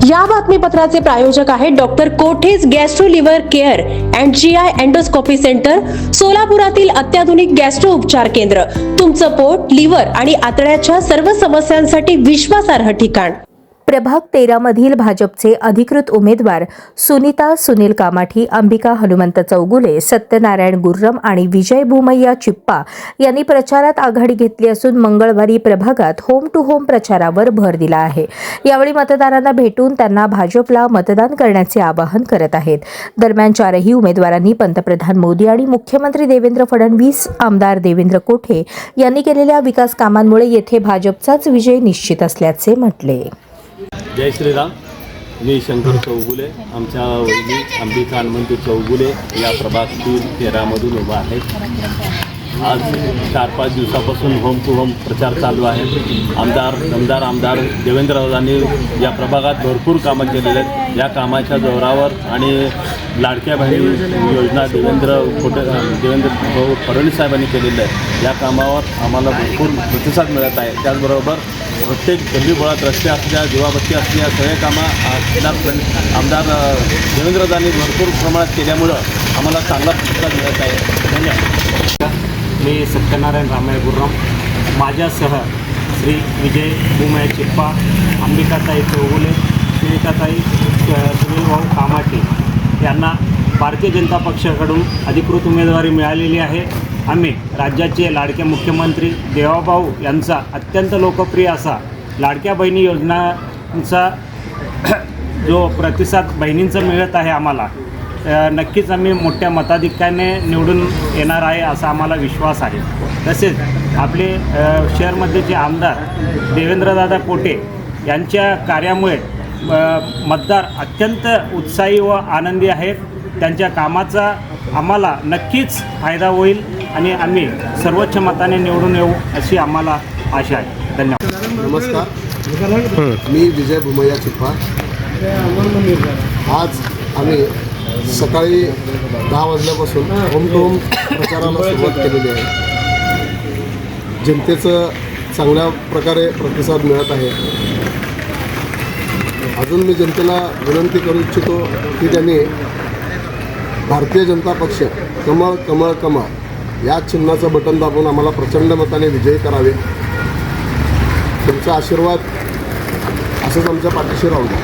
या बातमीपत्राचे प्रायोजक आहेत डॉक्टर कोठेज gastro liver care and GI endoscopy centre, सोलापुरातील अत्याधुनिक गॅस्ट्रो उपचार केंद्र. तुमचं पोट, लिव्हर आणि आतड्याच्या सर्व समस्यांसाठी विश्वासार्ह ठिकाण. प्रभाग 13 मधील भाजपचे अधिकृत उमेदवार सुनीता सुनील कामाठी, अंबिका हनुमंत चौगुले, सत्यनारायण गुर्रम आणि विजय भूमय्या चिप्पा यांनी प्रचारात आघाडी घेतली असून मंगळवारी प्रभागात होम टू होम प्रचारावर भर दिला आहे. यावेळी मतदारांना भेटून त्यांना भाजपला मतदान करण्याचे आवाहन करत आहेत. दरम्यान चारही उमेदवारांनी पंतप्रधान मोदी आणि मुख्यमंत्री देवेंद्र फडणवीस, आमदार देवेंद्र कोठे यांनी केलेल्या विकास कामांमुळे येथे भाजपचाच विजय निश्चित असल्याचे म्हटले. जय श्रीराम. मी शंकर चौगुले, आमच्या वहिनी अंबिका हनुमंत चौगुले या प्रभाग 13मधून उभा आहे. आज 4-5 दिवसापासून होम टू होम प्रचार चालू आहे. आमदार देवेंद्रदादांनी या प्रभागात भरपूर कामं केलेले आहेत. या कामाच्या जोरावर आणि लाडक्या बहिणी योजना देवेंद्र फडणवीस साहेबांनी केलेलं आहे. या कामावर आम्हाला भरपूर प्रतिसाद मिळत आहे. त्याचबरोबर प्रत्येक गल्लीबोळात रस्ते असल्या, दिवाबत्ती असल्या, सगळे कामं आमदार देवेंद्रदादांनी भरपूर प्रमाणात केल्यामुळं आम्हाला चांगला प्रतिसाद मिळत आहे. धन्यवाद. मी सत्यनारायण रामाय गुर्रम, माझ्यासह श्री विजय भूमय्या चिप्पा, अंबिकाताई चौगुले, सुनीताताई सुनीलभाऊ कामाठी यांना भारतीय जनता पक्षाकडून अधिकृत उमेदवारी मिळालेली आहे. आम्ही राज्याचे लाडके मुख्यमंत्री देवाभाऊ यांचा अत्यंत लोकप्रिय असा लाडक्या बहिणी योजनांचा जो प्रतिसाद बहिणींचा मिळत आहे आम्हाला, नक्कीच आम्ही मोठ्या मताधिक्याने निवडून येणार आहे असा आम्हाला विश्वास आहे. तसेच आपले शहरमध्येचे आमदार देवेंद्रदादा कोठे यांच्या कार्यामुळे मतदार अत्यंत उत्साही व आनंदी आहेत. त्यांच्या कामाचा आम्हाला नक्कीच फायदा होईल आणि आम्ही सर्वोच्च मताने निवडून येऊ अशी आम्हाला आशा आहे. धन्यवाद. नमस्कार. मी विजय भूमय्या चिप्पा. आज आम्ही सकाळी 10 वाजल्यापासून होम टू होम प्रचाराला सुरुवात केलेली आहे. जनतेचं चांगल्या प्रकारे प्रतिसाद मिळत आहे. अजून मी जनतेला विनंती करू इच्छितो की त्यांनी भारतीय जनता पक्ष कमळ कमळ कमळ या चिन्हाचं बटन दाबून आम्हाला प्रचंड मताने विजयी करावे. तुमचा आशीर्वाद असंच आमच्या पाठीशी राहू द्या.